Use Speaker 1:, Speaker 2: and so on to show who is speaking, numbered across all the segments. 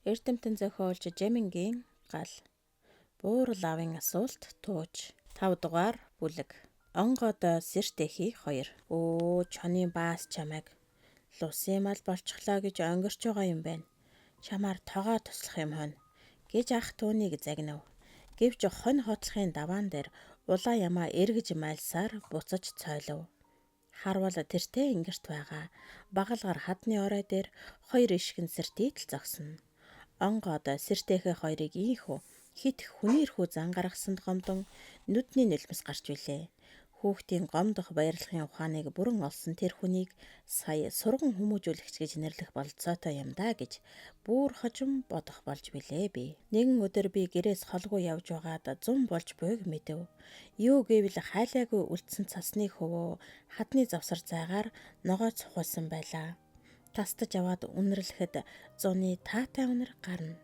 Speaker 1: Эрдэмтэн зохиолч Жемингийн гал. Буурал аавын асуулт тууж. 5 дугаар бүлэг. Онгодоо сэртэхи 2. Өө чоны баас чамайг лусимал болчихлоо гэж онгорч байгаа юм байна. Чамаар тогоо туслах юм хонь гэж ах түүнийг загнав. Гэвч хонь хотлохын даваан дээр улаа ямаа эргэж майлсаар буцаж цойлов. Харвал тэртээ ингэрт байгаа. Багалгаар хадны орой дээр 2 ишгэн сэртийтэл зогсно. Онгод сэртэхэ 2-ыг ийхүү хит хүнийрхүү зан гаргасанд гомдон нүдний нөлмс гарч билээ. Хүүхдийн гомдох баярлахын ухааныг бүрэн олсон тэр хүнийг сая сурган хүмүүжүүлэгч гэж нэрлэх болцоотой юм даа гэж бүр хожим бодох болж билээ би. Нэгэн өдөр би гэрээс холгүй явж байгаад зум болж буйг мэдэв. Юу гэвэл хайлаагүй үлдсэн цасны хөвөө хадны завсар зайгаар ногоо цухуулсан байлаа. Тастаж аваад үнэрлэхэд зуны таатай үнэр гарна.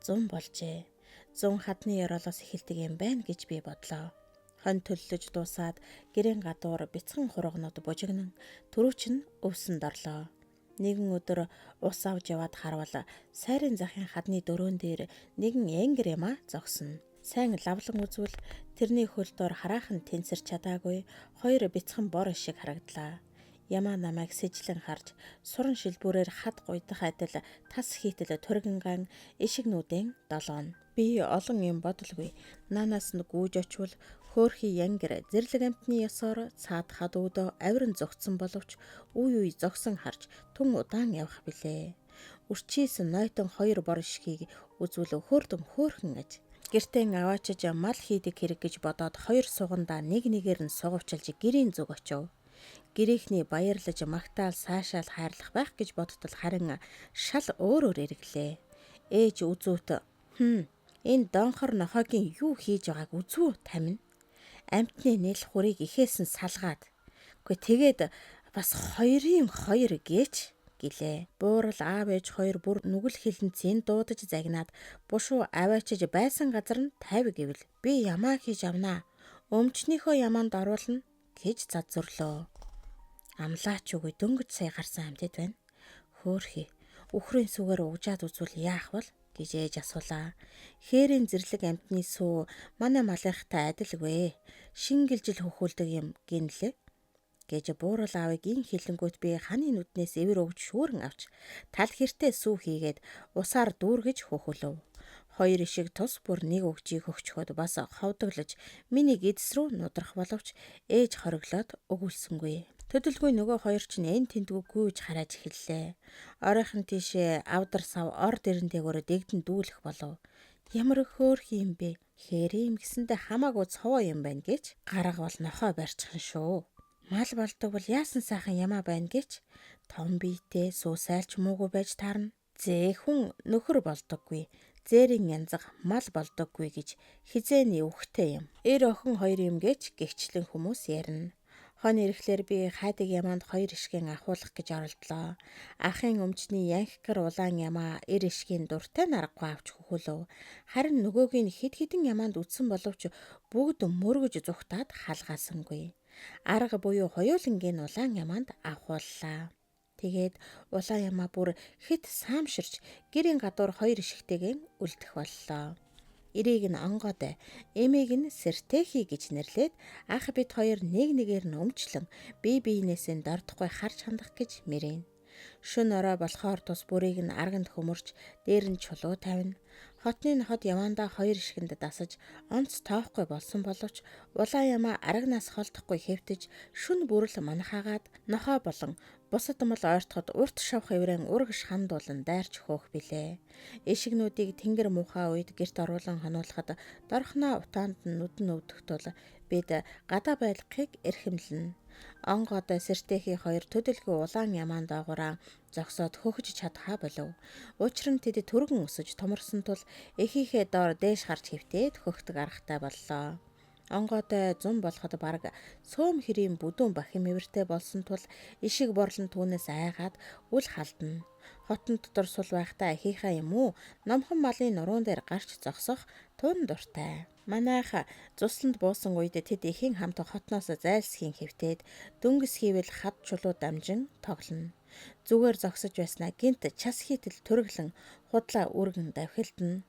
Speaker 1: Зум болжээ. Зун хадны ёроолоос эхэлдэг юм байна гэж би бодлоо. Хонь төллөж дуусаад гэрийн гадуур бяцхан хурганууд бужигнан төрөвч нь өвсөнд орлоо. Нэгэн өдөр ус авч яваад харвал сайрын захын хадны дөрөөн дээр нэгэн энгэр яма зогсно. Сайн лавлан үзвэл тэрний хөл дор хараахан тэнцэрч чадаагүй 2 бяцхан бор шиг харагдлаа. Ямаа намайг сэжлэн харж суран шилбүүрээр хад гуйдах адил тас хийтэл тургинган ишигнүүдийн долоон. Би олон юм бодлгүй. Наанаас нь гүйж очвол хөөхий янгэр зэрлэг амтны ёсоор цаад хад өвдөө авиран зогцсон боловч үе зогсон харж тун удаан явах билээ. Үрчээс нойтон 2 бор ишгийг үзвэл хөөрхөн аж. Гэртэн аваачиж мал хийдэг хэрэг гэж бодоод 2 сугандаа нэг нэгээр нь сугавчилж гэрийн зүг очив. Гэрийнхний баярлаж магтаал сайшаал хайрлах байх гэж бодтол харин шал өөрөөр эргэлээ. Ээж үзүүт энэ донхор нохогийн юу хийж байгааг үзүү тамина. Амтны нэл хурыг ихээсэн салгаад. Тэгээд бас 2-ын 2 гэж гэлээ. Буурал аав ээж 2 бүр нүгэл хилэнцийн дуудаж загнаад бушуу аваачиж байсан газар нь 50 гэвэл би ямаа хийж авнаа. Өмчнийхөө ямаанд оруулна гэж заззөрлөө. Амлаач үгүй дөнгөж сая гарсан амьтад байна. Хөөхий үхрийн сүгээр угжаад үзвэл яах вэ гэж ээж асуулаа. Хээрийн зэрлэг амтны сүү манай малынхтай адилгүй. Шингэлжил хөхүүлдэг юм гинлээ гэж буурал аавыг ин хилэнгүүт би ханы нүднээс эвэр өгч шүүрэн авч тал хэртэй сүү хийгээд усаар дүүргэж хөхүүлв. 2 ишиг тус бүр нэг өгчийг хөгчхөд бас ховдоглож миний эдс рүү нудрах боловч ээж хориглоод өгүүлсэнгүй. Төдөлгүй нөгөө 2 ч эн тентгүү гүйж харааж эхэллээ. Оройхон тийшээ авдар сав ор дэрэндээгөөр дэгдэн дүүлэх болов. Ямар хөөрхий юм бэ? Хээрийн гисэндээ хамаагүй цовоо юм байна гэж гарга бол нохоо барьчихсан шүү. Мал болдог бол яасан сайхан ямаа байна гэж том биетэй сүүсайлч муугүй байж таарна. Зээхүн нөхөр болдоггүй. Зээрийн янзаг мал болдоггүй гэж хизээний үхтэй юм. Эр охин 2 юм гэж гэгчлэн хүмүүс ярина. Хонь ирэхлээр би хайдаг ямаанд 2 ишгийн ахуулах гэж оролдлоо. Ахын өмчний янхгар улаан ямаа эр ишгийн дуртай наргагүй авч хөхүүлв. Харин нөгөөгийн хэд хэдэн ямаанд үтсэн боловч бүгд мөргөж зүхтаад халгаасангүй. Арга буюу хоёулангийн улаан ямаанд ахууллаа. Тэгээд улаан ямаа бүр хит саамширч гэрийн гадуур 2 ишигтэйгэн үлдэх боллоо. Эрийг нь онгод, эмийг нь сэртэхи гэж нэрлээд ах бит 2 нэг нэгээр нь өмчлөн бие биенээсээ дордохгүй харж хандах гэж мэрийн. Шөнө орой болохоор тус бүрийг нь арганд хөмөрч дээр нь чулуу тавина. Хотны хот явандаа 2 ишгэнд дасаж онц тоохгүй болсон боловч улаан ямаа арганаас холдохгүй хэвтэж шүн бүрэл манахаагаад нохоо болон бусад мал ойртоход урт шавх эврэн урагш хандуулан дайрч хөөх билээ. Ишигнүүдийг тэнгэр муухай үед гэрт оруулан хонуулахад дорхноо утаанд нь нүд нь өвдөхтөл бид гадаа байлгахыг эрхэмлэнэ. Онгод сэртэхи 2 төдөлгүй улаан ямаан доогоороо зогсоод хөхж чадхаа болов. Учир нь тэд түргэн өсөж томорсон тул эхийнхээ доор дээш гарч хөвтөөд хөхдөг аргатай боллоо. Онготой зум болоход бараг сөөм хэрийн бүдүүн бахим эвэртэй болсон тул ишиг борлон түүнээс айгаад үл халдана. Хотон дотор сул байхдаа эхийнхээ юм уу номхон малын нуруун дээр гарч зогсох тун дуртай. Манайх цусланд буусан үед тэд эхийн хамт хотноос зайлсхийн хэвтээд дөнгөс хийвэл хад чулуу дамжин тоглоно. Зүгээр зогсож байснаа гинт час хийтэл төрөглөн худлаа үргэн давхилтна.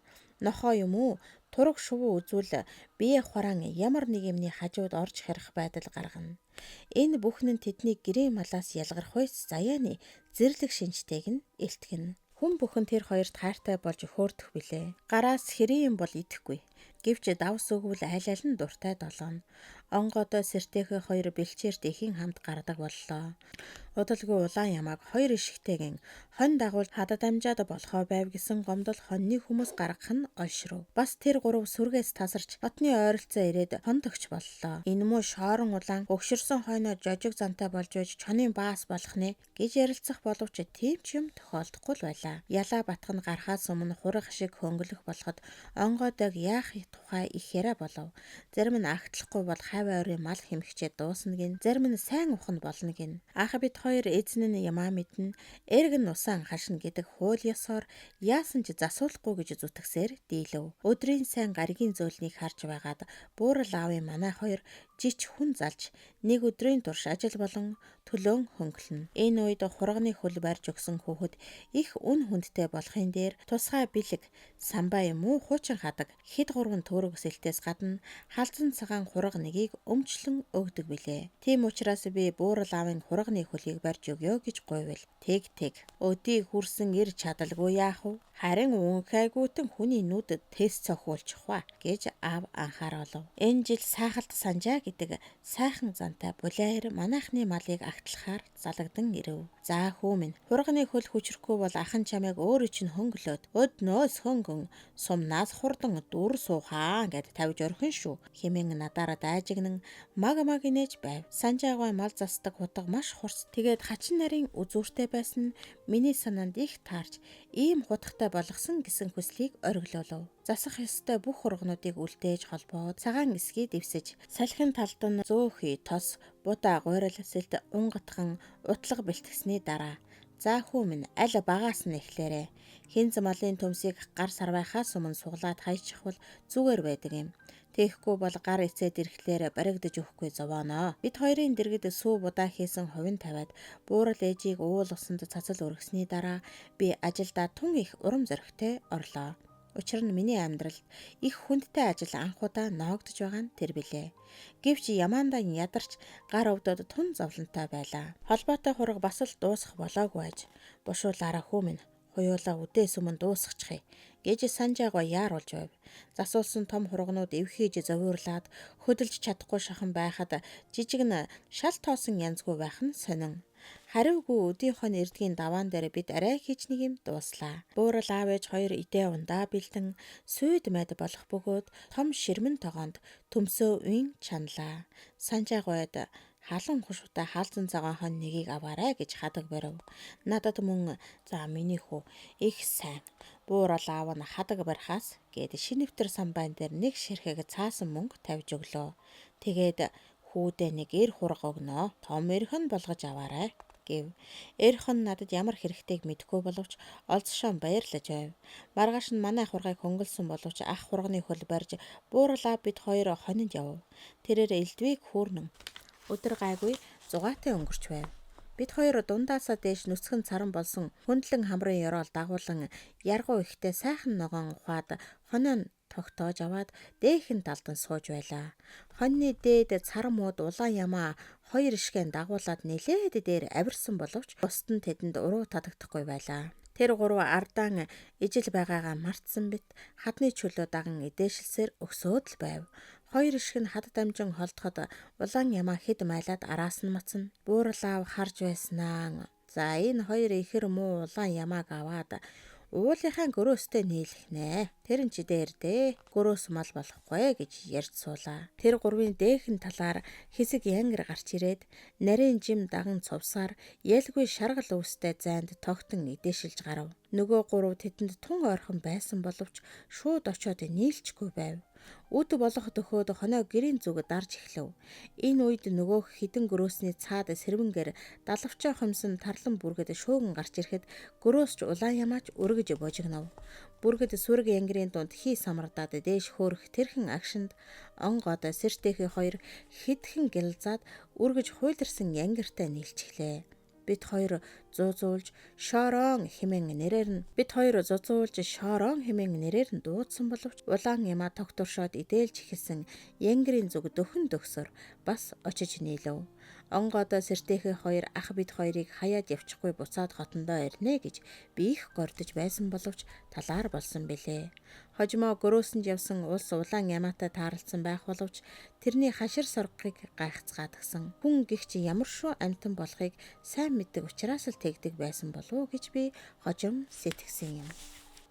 Speaker 1: Нохоо юм уу? Тураг шувуу үзвэл бие хураан ямар нэг юмны хажууд орж харах байдал гаргана. Энэ бүхэн нь тэдний гэрээ малаас ялгарх үйс заяаны зэрлэг шинжтэйг нь илтгэнэ. Хүн бүхэн тэр хоёрт хайртай болж хөөрдөх билээ. Гараас хэрийн юм бол идэхгүй. Гэвч давс өгвөл аль аль нь дуртай долооно. Онгодоо сэртэйхээ хоёр бэлчээр дэхийн хамт гардаг боллоо. Удалгүй улаан ямааг хоёр ишигтэйгэн хонь дагуул хадад амжаад болохоо байв гэсэн гомдол хоньны хүмүүс гаргах нь ойшров. Бас тэр гурав сүргээс тасарч хотны ойролцоо ирээд хондогч боллоо. Энэ муу шоорон улаан өгшөрсөн хойноо жожиг зантай болж байж чонын баас болох нэ гэж ярилцах боловч тийм ч юм тохиолдохгүй л байлаа. Ялаа батх нь гарахаас өмнө хурах шиг хөнгөлөх болоход онгойдог яах тухай их яриа болов. Зарим нь агтлахгүй бол хавь ойрын мал хэмхчээ дуусна гин, зарим нь сайн ухна болно гин. Ах бид хоёр эзэн нь ямаа мэднэ, эрг нь усаа хашна гэдэг хууль ёсоор яасан ч засуулахгүй гэж зүтгэсээр дийлв. Өдрийн сайн гаригийн зөөлнийг харж байгаад буурал аавын манай хоёр жич хүн залж нэг өдрийн турш ажил болон төлөөн хөнгөлнө. Энэ үед хурганы хөл барьж өгсөн хүүхэд их үн хүндтэй болохын дээр тусгай бэлэг, самбаа юм уу хуучин хадаг, хэд гурван төөрөг сэлтээс гадна халзан цагаан хурга нэгийг өмчлөн өгдөг билээ. Тийм учраас би буурал аавын хурганы хөлийг барьж өгье гэж гуйвал тэг. Өдий хүрсэн ир чадалгүй яах вэ? Харин үнхайгүйтэн хүний нүдэд тест цохиулчих ба гэж аав анхааруулв. Энэ жил сайхалт санжаа гэдэг сайхан зантай булаер манайхны малыг агтлахаар залгдан ирэв. За хүү минь, хурганы хөл хүчрэхгүй бол ахын чамайг өөрөө чинь хөнгөлөөд өднөөс хөнгөн сумнаас хурдан дүр суухаа гэд тавьж орхин шүү. Хэмээн надаараа дайжигнан маг инээж байв. Санжаагүй мал засдаг хутга маш хурц. Тэгээд хачин нарийн үзүүртэй байсан нь миний санаанд их таарч ийм хутгатай болгосон гэсэн хүслийг ориглуулв. Засах ёстой бүх хургнуудыг үлдээж холбоод цагаан эсгий дэвсэж салхин талд нь зөөхий тос будаа гуйрал сэлд унгатхан утлаг бэлтгэсний дараа за хүү минь аль багаас нь эхлээрэ. Хинз малын төмсийг гар сарвайхаас өмнө суглаад хайчихвал зүгээр байдаг юм. Тэгэхгүй бол гар эцээд ирэхлээр баригдаж өгөхгүй зовооноо. Бид хоёрын дэргэд сүү будаа хийсэн хувин тавиад буурал ээжийг уул усанд цацал өргөсний дараа би ажилдаа тун их урам зоригтой орлоо. Учир нь миний амьдралд их хүндтэй ажил анхудаа ноогдож байгаа нь тэр билээ. Гэвч ямаандаа ядарч гар өвдөд тун зовлонтой байлаа. Холбоотой хураг бас л дуусах болоогүй аж. Бушуулаараа хүү минь, хуйуулаа үдээс өмнө дуусгачихъя гэж санжаагаа яаруулж байв. Засуулсан том хургнууд эвхийж зовирлаад хөдөлж чадахгүй шахан байхад жижиг нь шал тоосон янзгүй байх нь сонин. Хариугүй өдийнхөө эрдгийн даваан дээр бид арай хийж нэг юм дууслаа. Буурал аав ээж хоёр идэ ундаа бэлдэн сүйд мэд болох бөгөөд том ширмэн тогоонд төмсөө уин чаналаа. Санжаагойд халан хушуутай хаалцан цагаан хон нэгийг аваарай гэж хадаг барив. Надад мөн за миний хүү их сайн. Буурал аав нь хадаг барихаас гээд шинэвтер самбайн дээр нэг ширхэг цаасан мөнгө тавьж өглөө. Тэгээд хүүдээ нэг эр хурга өгнө. Том эрхэн болгож аваарай гэв. Эрхэн надад ямар хэрэгтэйг мэдэхгүй боловч олзшон баярлаж байв. Маргааш нь манай хургыг хөнгөлсөн боловч ах хурганы хөл барьж буурлаа бид хоёр хонинд яв. Тэрээр элдвийг хүүрнэн өдөр гайгүй зугаатай өнгөрч байв. Бид хоёр дундаасаа дээш нүцгэн царан болсон хөндлөн хамрын ёроол дагуулan яргуу ихтэй сайхан ногоон ухаад хонио тогтоож аваад дээхэн талдан сууж байлаа. Хоньны дээд царам мууд улаан ямаа хоёр ишгэн дагуулад нэлээд дээр авирсан боловч бусд нь тэдэнд уруу татагдахгүй байлаа. Тэр гурав ардаан ижил байгаагаа мартсан бит хадны чөлөө даган эдээшилсээр өксөөд л байв. Хоёр ишг нь хад дамжин холдоход улаан ямаа хэд майлаад араас нь мацна. Буурлаав харж байснаа. За энэ хоёр ихэр муу улаан ямааг аваад уулынхаа гөрөөстэй нийлэх нэ. Тэр нь ч дээрдээ гөрөөс мал болохгүй гэж ярьж суулаа. Тэр гурвын дээхэн талаар хэсэг янгар гарч ирээд нарийн жим даган цувсаар ялгүй шаргал өвстэй зайд тогтон эдээшилж гарав. Нөгөө гурав тэдэнд тун ойрхон байсан боловч шууд очоод нийлчихгүй байв. Үд болох төхөөд хоноо гэрийн зүг дарж эхлэв. Энэ үед нөгөө хідэн гөрөөсний цаад сэрвэнгээр далавчаа хомсон тарлан бүргэд шөөгөн гарч ирэхэд гөрөөсч улаан ямаач өргөж божигнов. Бүргэд сүрэг янгирийн дунд хий самрадаад дээш хөөрөх тэрхэн агшинд онгоод сэртэйхий хоёр хидхэн гялзаад өргөж хуйларсан янгиртай нийлчихлээ. бид хоёр зузуулж Шорон хэмээн нэрээр нь дуудсан боловч улаан яма тогтворшоод идээлж эхэлсэн Янгэрийн зүг дөхөн дөхсөр бас очиж нийлв. Онгоодоо сэртэйхээ хоёр ах бид хоёрыг хаяад явчихгүй буцаад хотондоо ирнэ гэж би их гордож байсан боловч талаар болсон бэлээ. Хожимоо гөрөөсөнд явсан улс улаан ямаатай таарлцсан байх боловч тэрний хашир соргыг гайхацгаадагсан. Хүн гихч ямар шүү амтан болохыг сайн мэддэг учраас л тэгдэг байсан болов уу гэж би хожим сэтгэсэн юм.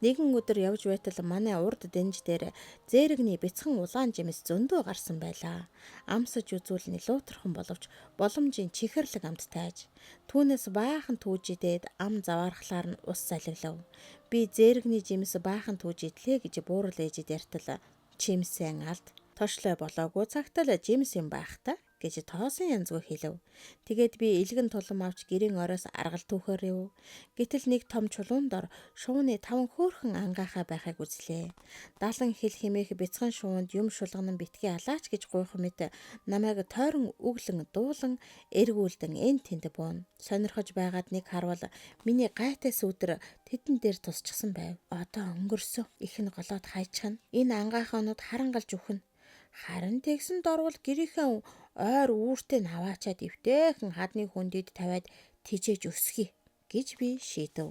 Speaker 1: Нэгэн өдөр явж байтал манай урд дэнж дээр зээрэгний бяцхан улаан жимс зөндөө гарсан байлаа. Амсаж үзүүл нилуутрхан боловч боломжийн чихэрлэг амттайж. Түүнээс баахан түүжидээд ам заваархлаар нь ус салгилав. Би зээрэгний жимс баахан түүжидлээ гэж буурал ээжид яртал чимсэн алд. Тошлой болоогүй цагтаа л жимс юм байх та гэж тоосон янзгүй хэлв. Тэгээд би илгэн тулам авч гэрийн ороос аргал түүхээр яв. Гэтэл нэг том чулуун дор шувууны 5 хөөрхөн ангаахаа байхыг үзлээ. Далан хил химээх бяцхан шувуунд юм шулганан битгий алаач гэж гуйх мэт намайг тойрон өглөн дуулан эргүүлдэн эн тэнд буун. Сонирхож байгаад нэг харвал миний гайтай сүудэр тэдэн дээр тусчихсан байв. Одоо өнгөрсө. Их нь голоод хайчихна. Энэ ангаахаанууд харангалж үхнэ. Харин тэгсэн дорвол гэрийнхээ ойр үүртээ наваачаад өвтэйхэн хадны хүндэд тавиад тижээж өсгий гэж би шийдэв.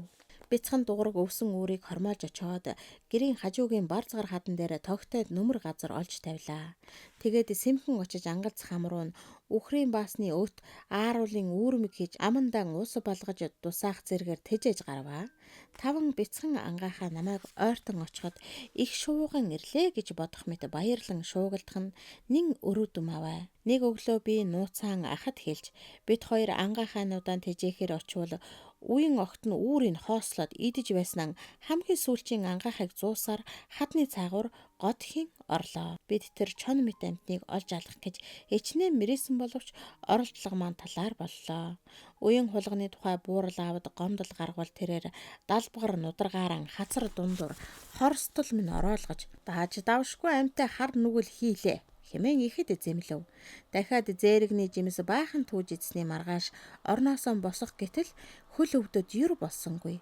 Speaker 1: Бяцхан дуураг өвсөн үүрийг хормоож очоод гэрийн хажуугийн барзгар хадан дээр тогтойд нүмер газар олж тавилаа. Тэгээд сэмхэн очиж ангалцах амруу нь үхрийн баасны өт ааруулын үүрмэг хийж амандан ус балгаж дусаах зэргээр тэжээж гарваа. 5 бяцхан ангаахаа намайг ойртон очиход их шууган ирлээ гэж бодох мэт баярлан шуугилдах нь нэн өрөөдөм аваа. Нэг өглөө би нууцаан ахад хэлж бид хоёр ангаахаануудаа тэжээхээр очивол үеийн огт нь үүрийг хоослоод идэж байснаа хамгийн сүүлчийн ангаахыг зуусаар хадны цаагуур годхийн орлоо. Бид тэр чон мэт амтныг олж алах гэж хичнээн мэрээсэн боловч оролдлого маань талаар боллоо. Үеийн хулганы тухай буурал аавд гомдол гаргавал тэрээр далбгар нударгааран хацар дундуур хорстол минь ороолгож дааж давшгүй амтай хар нүгэл хийлээ хэмээн ихэд зэмлэв. Дахиад зээрэгний жимс баахан түүж эзсний маргааш орноосоо босох гэтэл хөл өвдөд юр болсонгүй.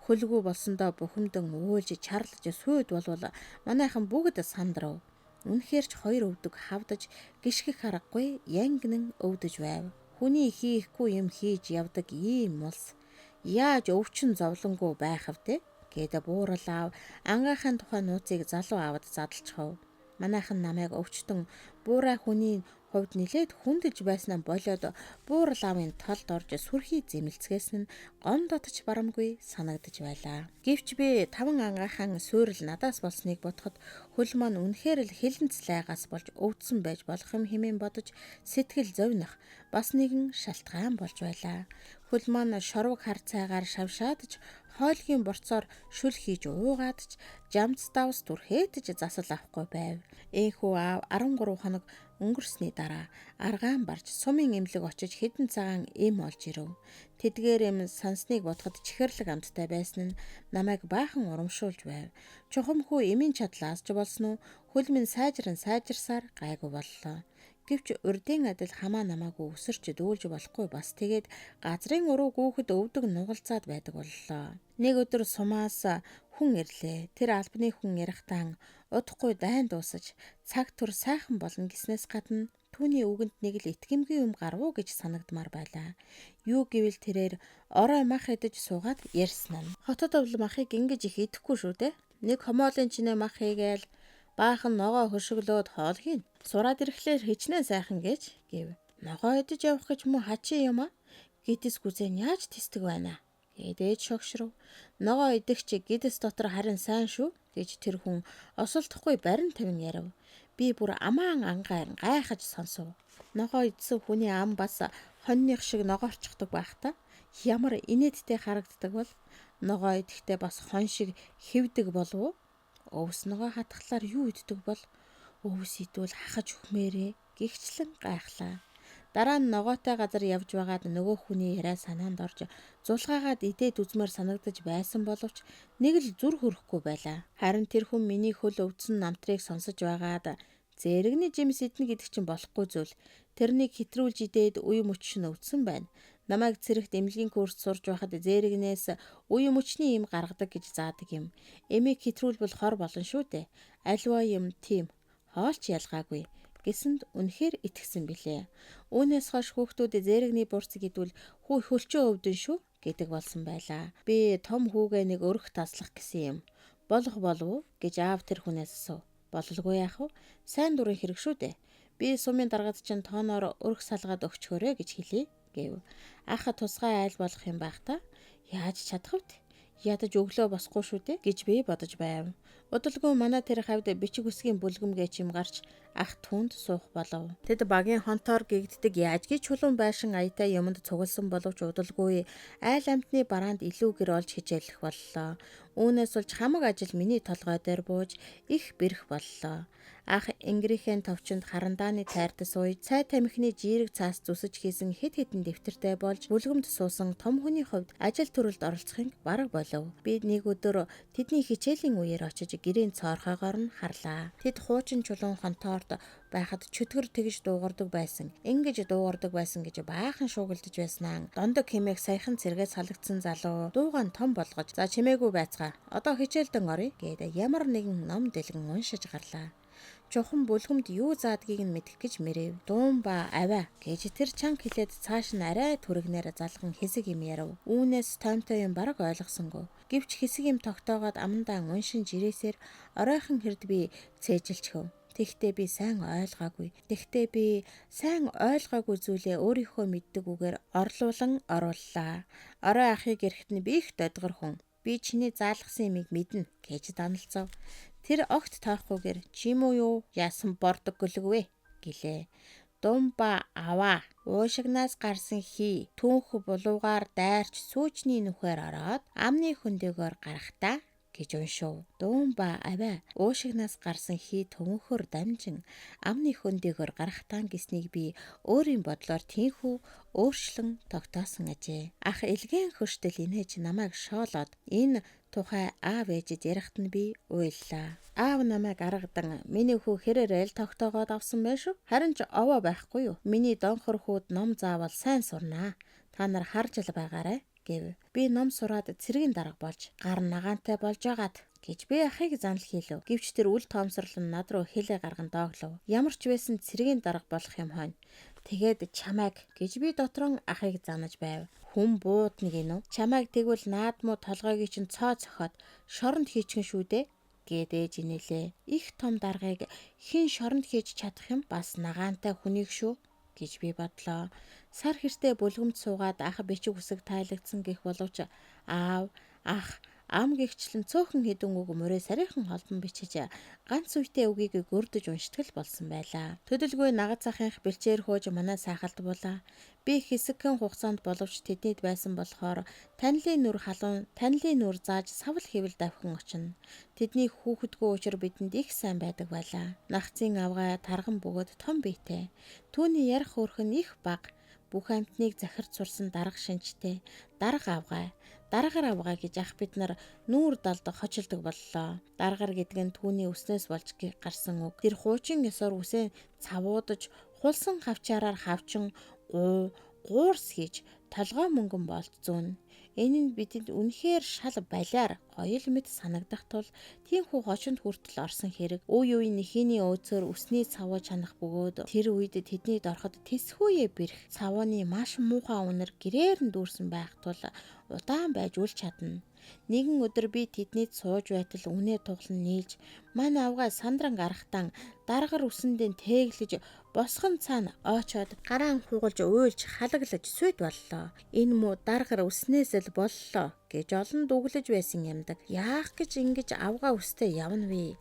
Speaker 1: Хөлгүй болсондоо бухимдан уйлж чарлаж сүйд болвол манайхан бүгд сандрав. Үнэхээр ч 2 өвдөг хавдаж гიშгэх аргагүй янгнэн өвдөж байв. Хүний хийхгүй юм хийж явдаг ийм улс яаж өвчин зовлонгүй байх вэ гэдэг буурал аав ангаахын тухай нууцыг залуу аавд задлчихв. Манайхан намайг өвчтөн буурай хүний хувьд нилээд хүндэж байснаа болоод буурал аавын толд орж сүрхий зэмэлцгээс нь гомдотч барамгүй санагдаж байлаа. Гэвч би 5 ангаахан суурил надаас болсныг бодоход хөл маань үнэхээр л хилэнц лайгаас болж өвдсөн байж болох юм хэмээн бодож сэтгэл зовнох бас нэгэн шалтгаан болж байлаа. Хөл маань шорвог хар цайгаар шавшаадж хойлгийн борцоор шүл хийж уугаадч жамц давс түрхэтж засал авахгүй байв. Энхүү аав 13 хоног өнгөрсний дараа аргаан барж сумын эмнэлэг очиж хэдэн цагаан эм олж ирэв. Тэдгээр эм сансныг бодоход чихэрлэг амттай байсан нь намайг баахан урамшуулж байв. Чухам хүү эмийн чадлаас ч болсон уу хөл минь сайжирсаар гайгүй боллоо. Гэвч урдын адил хамаа намаагүй өсөрч дүүлж болохгүй бас тэгээд газрын уруу гүүхэд өвдөг нугалзаад байдаг боллоо. Нэг өдөр сумаас хүн ирлээ. Тэр албаны хүн ярихтан удахгүй дайн дуусаж цаг түр сайхан болно гэснээс гадна түүний үгэнд нэг л итгэмгүй юм гарвуу гэж санагдмаар байлаа. Юу гэвэл тэрээр орой мах идэж суугаад ярьсан нь. Хотод бол махыг ингэж их идэхгүй шүү дээ. Нэг хомоолын чинээ мах хийгээл баахан ногоо хөшөглөөд хоол хийн. Сураад ирэхлээр хичнээн сайхан гэж гэв. Ногоо идэж явах гэж муу хачи юм аа. Гидэс гүзэн яаж тисдэг байна? Эдээд шогшров. Ногоо идэгч гидэс дотор харин сайн шүү гэж тэр хүн осолдохгүй барин тавин ярив. Би бүр амаан ангаар гайхаж сонсов. Ногоо идсэн хүний ам бас хоньных шиг ногоорчдаг байх та. Ямар инээдтэй харагддаг бол ногоо идэхдээ бас хон шиг хэвдэг болов уу? Өвс ногоо хатглаар юу иддэг бол өвс идвэл хахаж өгмээрээ гихчлэн гайхлаа. Дараа нь ногоотой газар явж байгаад нөгөө хүний яриа санаанд орж зулгаагаад идээд үзмээр санагдаж байсан боловч нэг л зүр хөрөхгүй байлаа. Харин тэр хүн миний хөл өвдсөн намтрыг сонсож байгаад зээрэгний жимс идэнэ гэдэг чинь болохгүй зүйл. Тэрнийг хэтрүүлж идээд үе мөчш нь өвдсөн байна. Намайг цэрэгт эмнэлгийн курс сурж байхад зээригнээс үе мөчний юм гаргадаг гэж заадаг юм. Эмийг хэтрүүлбэл хор болно шүү дээ. Аливаа юм тийм хоолч ялгаагүй гэсэнд үнэхээр итгэсэн билээ. Үүнээс хойш хүүхдүүд зээригний бурцыг идвэл хүү хөлчөө өвдөн шүү гэдэг болсон байлаа. Би том хүүгээ нэг өрх таслах гэсэн юм. Болох болов гэж аав тэр хүнээс асуув. Бололгүй яах вэ? Сайн дурын хэрэг шүү дээ. Би сумын даргад чинь тооноор өрх салгаад өгчхөөрэй гэж хэлье гэв. Ах тусгай айл болох юм байх та. Яаж чадах вэ? Ядаж өглөө босхгүй шүү дээ гэж би бодож байв. Удалгүй манай тэр хавьд бичиг үсгийн бүлгэмгээ чим гарч ах түнд суух болов. Тэд багийн хонтоор гэгддэг яажгийн чулуун байшин аятай юмд цугласан боловч удалгүй айл амтны бараанд илүү гэр олж хичээлэх боллоо. Үүнээс болж хамаг ажил миний толгой дээр бууж их бэрх боллоо. Ах Ингрихен товчонд харандааны тайрт сууж цай тамхины жирэг цаас зүсэж хийсэн хэд хэдэн дэвтэртэй болж бүлгэмд суусан том хүний хувьд ажил төрөлд оролцохын бараг болов. Би нэг өдөр тэдний хичээлийн үеэр очиж гэрийн цоорхоогоор нь харлаа. Тэд хуучин чулуун хонтоорд байхад чөтгөр тэгж дуугардаг байсан. Ингэж дуугардаг байсан гэж баахан шуугилдаж байснаа. Дондог хэмээх саяхан цэргээс салгдсан залуу дуугаан том болгож "За чимээгүй байцгаа. Одоо хичээлдэн оръё" гэдэг ямар нэгэн ном дэлгэн уншиж гарлаа. Чухам бүлгэмд юу заадгийг нь мэдэх гэж мэрэв. Дуун ба аваа гэж тэр чанга хэлээд цааш нь арай түрэгнээр залган хэсэг юм ярав. Үүнээс томтой юм бараг ойлгосонгүй. Гэвч хэсэг юм тогтоогоод амандаа уншин жирээсээр оройхон хэрд би цээжилчихв. Тэгтээ би сайн ойлгоогүй зүйлээ өөрийнхөө мэддэг үгээр орлуулан орууллаа. Орой ахыг эрэхт нь би их додгор хүн. Би чиний заалгасан юмыг мэднэ гэж даналцав. Тэр огт тоохгүйгээр "Чим үү юу? Яасан бордог гөлөгвэ" гэлээ. Дум ба аваа уушигнаас гарсан хий түүнх булуугаар дайрч сүүчний нүхээр ороод амны хөндөөгөөр гарахтаа гэж уншив. Дум ба аваа уушигнаас гарсан хий төвөнхөр дамжин амны хөндөөгөөр гарахтаа гэснийг би өөрийн бодлоор тийхүү өөрчлөн тогтоосон ажээ. Ах элгэн хөштөл инээж намайг шоолоод энэ тухай аав ээжид ярихт нь би уйллаа. Аав намайг аргадан "Миний хүү хэрээрээ л тогтоогоод авсан байх шүү. Харин ч овоо байхгүй юу? Миний донхор хүүд ном заавал сайн сурнаа. Та нар харж л байгаарай" гэв. Би ном сураад цэргийн дарга болж гар нагаантай болж агаад гэж би ахыг занал хийлв. Гэвч тэр үл тоомсорлон над руу хэлээ гарган дооглов. Ямар ч байсан цэргийн дарга болох юм хойно. Тэгээд чамайг гэж би дотрон ахыг занаж байв. Хүн бууд нэг юм уу? Чамайг тэгвэл наадмуу толгойг чинь цоо цохоод шоронд хийчихэн шүү дээ гэдээж инээлээ. Их том даргыг хэн шоронд хийж чадах юм? Бас нагаантай хүнийг шүү гэж би бодлоо. Сар хэртээ бүлгэмд суугаад ах бичиг үсэг тайлагдсан гэх боловч аав, ах, ам гихчлэн цөөхөн хэдэн үг мөрөө сарийнхан холбон бичиж ганц үедээ үгийг гөрдөж уншдаг л болсон байлаа. Төдөлгүй нагад захынх бэлчээр хөөж манай сайхалд булаа. Би хэсэгхэн хугацаанд боловч тэднийд байсан болохоор танилын нүр зааж савл хэвэл давхин очино. Тэдний хүүхэдгүй учир бидэнд их сайн байдаг байлаа. Нагцын авгай тарган бөгөөд том биетэй. Түүний ярих өрх нь их бага. Бүх амьтныг захирч сурсан дарга шинжтэй. Даргаар авгаа гэж ах бид нар нүүр далд хочилдог боллоо. Даргар гэдэг нь түүний өснөөс болж гарсан үг. Тэр хуучин ёсоор үсээ цавуудаж хулсан хавчаараар хавчин гуурс хийж толгой мөнгөн болтцоон. Энэ нь бидэнд үнэхээр шал балиар гоёл мэт санагдах тул тийхүү хожинд хүртэл орсон хэрэг. Үе үе нэхийний өөцөөр үсний цавуу чанах бөгөөд тэр үед тэдний дорход тэсхүүе бэрх цавууны маш муухай үнэр гэрээр нь дүүрсэн байх тул удаан байж үл чадна. Нэгэн өдөр би тэднийд сууж байтал үнэ туглан нийлж манай авгаа сандран гарахтан даргар үсэндээ тээглэж босгон цаана очоод гараан хугалж уйлж халаглаж сүйд боллоо. Энэ муу даргар үснээс л боллоо гэж олон дүглэж байсан юмдаг. Яах гэж ингэж авгаа үстэй явна вэ?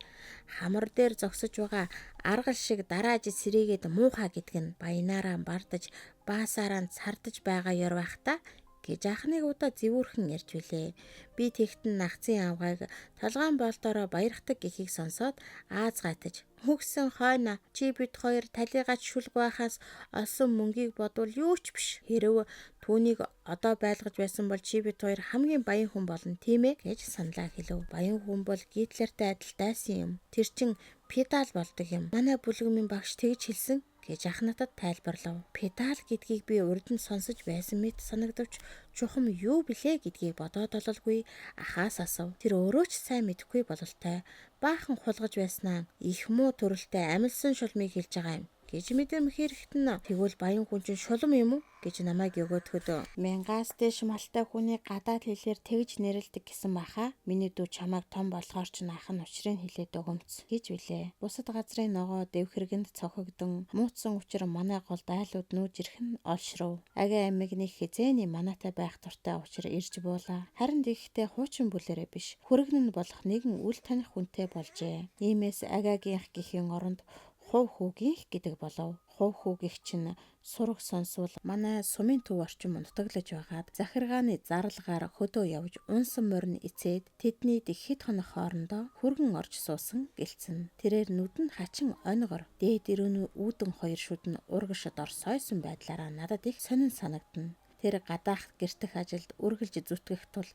Speaker 1: Хамар дээр зогсож байгаа аргал шиг дарааж сэрийгээд муухай гэдг нь баянаараа бардаж баасаараа цардаж байгаа ёр байхта гэж анхныг удаа зэвүүрхэн ярьж билээ. Би тэгтэн нагцын авгааг толгоон болдороо баярхдаг гэхийг сонсоод ааз гайтаж "Хөгсөн хойно чи бид хоёр талигач шүлг байхаас олсон мөнгийг бодвол юу ч биш. Хэрв түүнийг одоо байлгаж байсан бол чи бид хоёр хамгийн баян хүн болно тийм ээ" гэж саналаа хэлв. Баян хүн бол Гитлертэй адил дайсан юм. Тэр чин педал болдог юм. Манай бүлгэмийн багш тэгж хэлсэн гэж ах надад тайлбарлав. Педал гэдгийг би урд нь сонсож байсан мэт санагдавч чухам юу блэ гэдгийг бодоод ололгүй ахаас асуув. Тэр өөрөө ч сайн мэдэхгүй бололтой. Баахан хулгаж байснаа их муу төрөлтэй амилсан шулмыг хэлж байгаа юм гэж мэдэрмэх хэрэгт нь тэгвэл баян хүн чинь шулам юм уу гэж намайг өгөөдгöd мянгаас дэш малтай хүний гадаад хэлээр тэгж нэрлдэг гэсэн баха. Миний дүү чамайг том болохоор ч ах нь учрыг хэлээд өгөмц гэж билээ. Бусад газрын ногоо дэвхэргэнд цохигдсон мууцсан учир манай голд айлууд нүүж ирэх нь олшров. Агаа амиг нэг хизээний манаатай байх дуртай учир ирж буулаа. Харин тэгэхдээ хуучин бүлэрээ биш хүргэн нь болох нэгэн үл таних хүнтэй болжээ. Иймээс агаагийнх гэхийн оронд хувь хүүгийнх гэдэг болов. Хувь хүүгийнх чинь сураг сонсвол манай сумын төв орчим нутаглаж байгаад захиргааны зарлгаар хөдөө явж унсан морин эцээд тэдний хэд хоног хоорондоо хүргэн орж суусан гэлцэн. Тэрээр нүдэн хачин онигор дээд ирүүний үүдэн хоёр шүд нь урагшд орсойсон байдлаараа надад их сонин санагдана. Тэр гадаах гэртэх ажилд үргэлж зүтгэх тул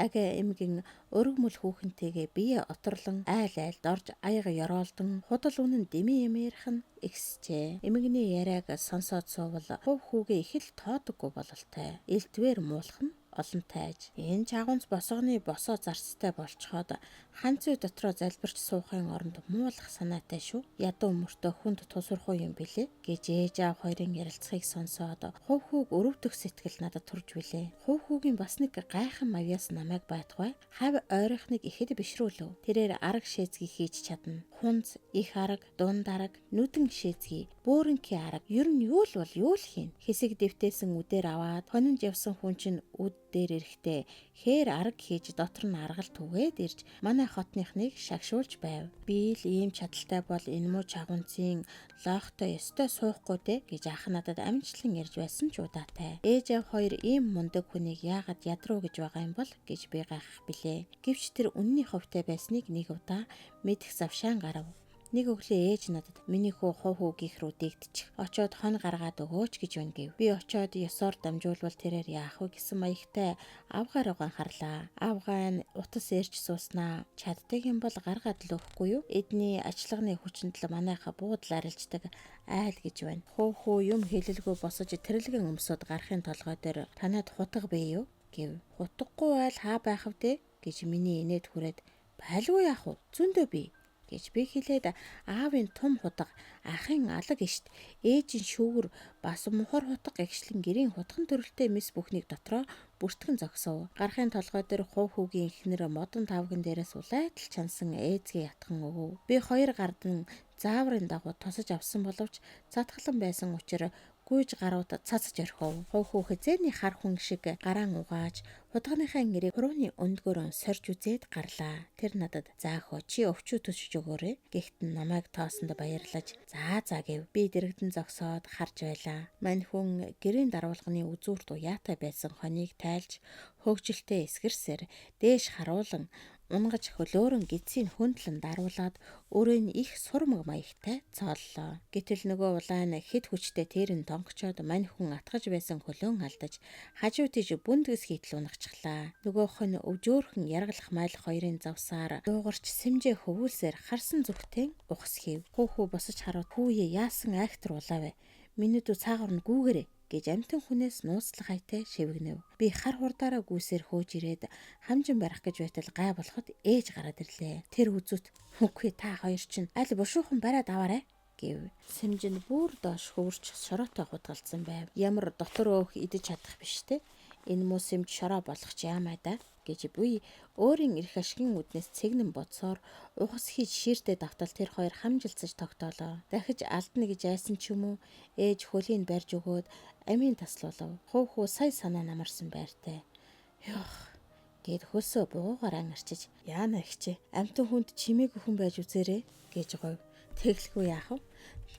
Speaker 1: агаа эмгэн өргөмөл хүүхэнтэйгээ бие оторлон айл айлд орж аяга ёроолдон худал үнэн дэмий ямаарх нь ихсжээ. Эмгэний яриаг сонсоод суувал хувь хүүгээ их л тоодоггүй бололтой. Элдвэр муулах нь олонтайж. Энэ чагунц босгоны босоо зарцтай болцоход ханцүй дотроо залбирч суухын оронд муулах санаатай шүү. Ядуу мөртөө хүнд тусурхуу юм бэлээ гэж ээж аав хоёрын ярилцахыг сонсоод хувь хүүг өрөвдөх сэтгэл надад төрж билээ. Хувь хүүгийн бас нэг гайхан мавьяас намайг байтугай хав ойрохныг ихэд бишрүүлв. Тэрээр арга шээзгийг хийж чадна. Хунц, их арга, дунд арга, нүдэн шээзгий, бөөрөнгийн арга. Ер нь юу л бол юу л хийн. Хэсэг дэвтээсэн үдээр аваад хонинж явсан хүн чинь үд дээр ирэхдээ хээр арга хийж дотор нь аргал түгээд ирж манай хотныхныг шагшуулж байв. Би л ийм чадaltaй бол энэ муу чагунцын лоохтой ёстой суухгүй дээ гэж ах надад амжилтлан ярьж байсан ч удаатай. Ээж аав хоёр ийм мундаг хүнийг яагаад ядруу гэж байгаа юм бол гэж би гайхах билээ. Гэвч тэр үнний ховтой байсныг нэг удаа мэдэх завшаан гарав. Нэг өглөө ээж надад миний хүү хувь хүүгийнх рүү дэгдчих. Очоод хон гаргаад өгөөч гэж байна гэв. Би очоод ёсоор дамжуулбал тэрээр яах вэ гэсэн маягтай авгаар угаан харлаа. Авгаан утас эрж сууснаа. Чаддаг юм бол гаргаад л өгөхгүй юу? Эдний ажлагны хүчинд л манайха буудал арилждаг айл гэж байна. Хувь хүү юм хэлэлгүй босож тэрэлгэн өмсөд гарахын толгой дээр танад хутга бий юу гэв. Хутгагүй айл хаа байх вэ гэж миний инээд хүрээд байлгүй яах вэ? Зөндөө бий гэж би хэлээд аавын том хутга, ахын алаг ишт, ээжийн шүүгэр бас мухар хутга гэгшлэн гэрийн хутган төрөлтэй мис бүхнийг дотроо бүртгэн зогсов. Гарахын толгой дээр хувь хүүгийн эхнэр модон тавган дээрээс улайтал чансан ээзгээ ятхан өгөв. Би хоёр гардан зааврын дагуу тосож авсан боловч цатгалан байсан учраас гүйж гарууд цацж орхив. Хувь хүү хизээний хар хүн шиг гараан угааж худганыхаа нэрийг хурууны өндгөөрөө сорж үзээд гарлаа. Тэр надад заахөө чи өвчүү төсөж өгөөрэй. Гэхдээ намайг тоосонд баярлаж заа гэв. Би дэрэгдэн зогсоод харж байлаа. Мань хүн гэрийн даруулганы үзүүрт уяатай байсан хоныг тайлж хөгжилтэй эсгэрсээр дээш харуулан унгаж хөлөөрөн гидсийн хөндлөн даруулаад өрөө нь их сурмаг маягтай цооллоо. Гэтэл нөгөө улаан хэд хүчтэй тэрэн тонгочоод мань хүн атгаж байсан хөлөөн алдаж хажуу тийш бүндгэс хийтэл унагчглаа. Нөгөөх нь өвжөөрхөн яргалах майлах хоёрын завсаар дуугарч сэмжээ хөвүүлсээр харсан зүгтэн ухс хийв. Хүүхүү босож хараад хүүе яасан айхтар улаавэ. Миний дүү цаагаар нь гүүгэрээ гэж амтэн хүнээс нууцлах хайтай шивгэнэв. Би хар хурдаараа гүйсээр хөөж ирээд хамжин барих гэж байтал гай болоход ээж гараад ирлээ. Тэр үзүүт "Үгүй та хоёр чинь аль бушуухан бариад аваарай" гэв. Сэмжин бүр доош хөвөрч шороотой хутгалцсан байв. Ямар дотор өөх идэж чадах биш те. Энэ муу сэмж шороо болох ч яамаа да гэж буй өөрийн эрх ашигын үднээс цэгнэн бодсоор ухас хийж шииртэй давтал тэр хоёр хамжилцаж тогтоолоо. Дахиж алдна гэж айсан ч юм уу ээж хөлийг барьж өгөөд амийн таслуулав. Хувь хүү сая санаа намарсан байртай. Ёх гэд хөлсөө буугаар ангарчиж яана ихчээ амтан хүнд чимээг өхөн байж үзээрэй гэж говь. Тэглэхгүй яах вэ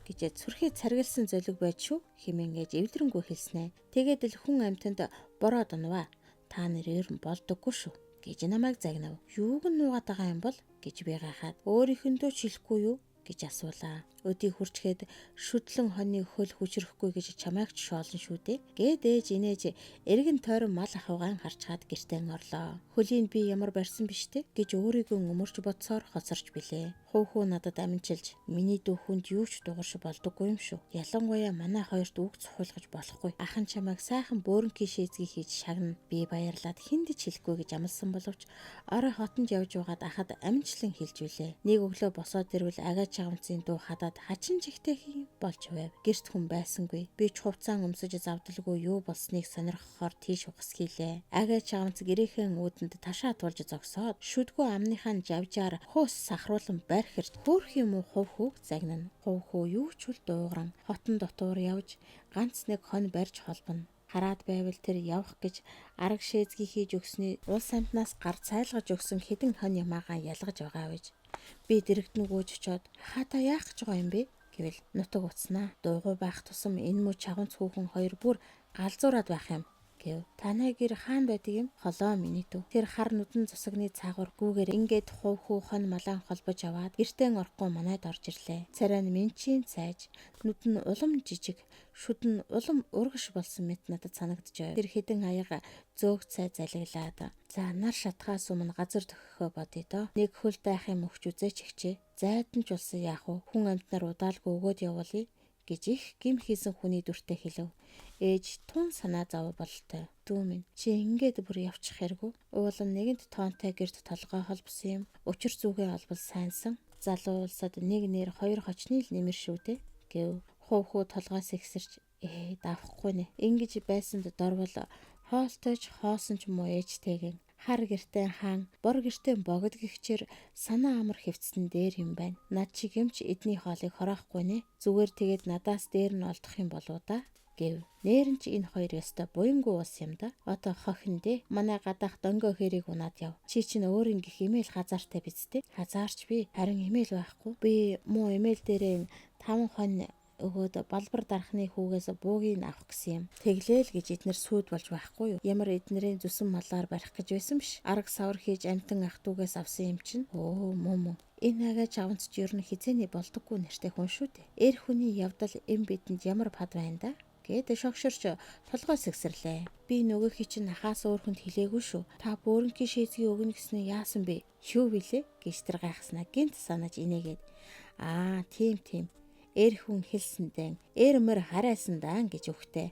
Speaker 1: гэж сүрхий царгилсан золиг байж шүү хэмээн ээж эвлэрэнгүү хэлснэ. Тэгээд л хүн амтанд бороод унваа. Та нэр ер нь болдоггүй шүү гэж намайг загнав. Юуг нь нуугаад байгаа юм бол гэж би гайхаад өөрийнхөндөө ч хэлэхгүй юу гэж асуулаа. Өдий хурчгээд шүтлэн хоны хөл хүчрэхгүй гэж чамайг ч шоолно шүү дээ. Гээд ээж инээж эргэн тойрон мал ахуйгаан харчаад гэртээ орлоо. Хөлийн би ямар барьсан биш дээ гэж өөрийгөө өмөрч бодсоор хоцорч билээ. Хөө надад аминчилж миний дүүхэнд юу ч дуурш болдоггүй юм шүү. Ялангуяа манай хоёрт үг цохиулгаж болохгүй. Ахын чамайг сайхан бөөрнгийн шээзгийг хийж шагна. Би баярлаад хиндэж хэлэхгүй гэж амласан боловч орой хотонд явж байгаад ахад аминчлан хэлж билээ. Нэг өглөө босоод ирвэл агаа чагамцын дуу хадаад хачин жигтэйхий болж байв. Гэрт хүн байсангүй. Би ч хувцаан өмсөж завдалгүй юу болсныг сонирхохоор тийш угасхийлээ. Агаа чагамц гэрээхэн үүдэнд ташаа тулж зогсоод шүдгүй амныхаа жавжаар хөс сахруулан барьхэрч хөөх юм уу хувь загнана. Хувь юу ч үл дуугран хотон дотуур явж ганц нэг хон барьж холбоно. Хараад байвал тэр явах гэж арга шээзгий хийж өгсөний улс амтнаас гар цайлгаж өгсөн хэдэн хон ямаагаа ялгаж байгаа байж. Би дэрэгднүгөөж очоод хаата яах гэж байгаа юм бэ гэвэл нутаг уцнаа. Дуугүй байх тусам энэ муу чагунц хүүхэн хоёр бүр галзуураад байх юм. Танай гэр хаан байдаг юм? Холоо миний дүү. Тэр хар нүдэн цусагны цаагуур гүүгээр ингээд хувь хон малаан холбож аваад гэртээ орохгүй манайд орж ирлээ. Царай нь менчийн цайж, нүд нь улам жижиг, шүд нь улам ургаш болсон мэт надад санагдчихав. Тэр хідэн аяга зөөх цай залиглаад. За нар шатхаас өмнө газар төхөхөө бодъё доо. Нэг хөл дайхын мөхч үзээч ихчээ. Зайдан ч улсан яах вэ? Хүн амтнаар удаалгүй өгөөд явуулъя гэж их гим хийсэн хүний дүртэй хэлв. Ээж тун санаа зов болтой. Дүү минь чи ингээд бүр явчих хэрэггүй. Уулан нэгэнт тоонтой гэрт толгой холбосон юм. Учир зүгээ олбол сайнсан. Залуу улсад нэг нэр хоёр хочны л нэмэр шүү дээ гэв. Хуу толгоос ихсэрч давахгүй нэ. Ингэж байсанд дорвол хоолтойч хоосон ч муу ээжтэйгэн хар гэртээ хаан бор гэртээ богд гихчээр санаа амар хэвцсэн дээр юм байна. Над чиг юмч эдний хоолыг хорохгүй нэ. Зүгээр тэгээд надаас дээр нь олдох юм болоо да гэв. Нээрэн ч энэ хоёр ёстой буянгүй ус юм да. Одоо хохин дээ. Манай гадаах дөнгөө хэрийг унаад яв. Чи чинь өөр ингэх имэйл хазаартай биз дээ. Хазаарч би харин имэйл байхгүй. Би муу имэйл дээрээ 5 хон өгөөд балбар дарахны хүүгээс буугийг авах гэсэн юм. Тэглээл гэж эднэр сүйд болж байхгүй юу? Ямар эднэрийн зүсэн малаар барих гэж байсан биш. Арга савар хийж амтан ах дүүгээс авсан юм чинь. Мөн. Энэ агаа чаванц ч ер нь хизээний болдоггүй нэртэй хүн шүү дээ. Эр хүний явдал эм бидэнд ямар пад байна да? Гээд шогшорч толгой сэгсэрлээ. Би нөгөөхий чинь хаас өөр хүнд хэлээгүй шүү. Та бөөрнгийн шээзгийг өгнө гэснээ яасан бэ? Юу билээ? Гэж тэр гайхснаа гинт санаж инээгээд. Тийм. Эр хүн хэлсэндээ эр мөр харайсан даа гэж өгтээ.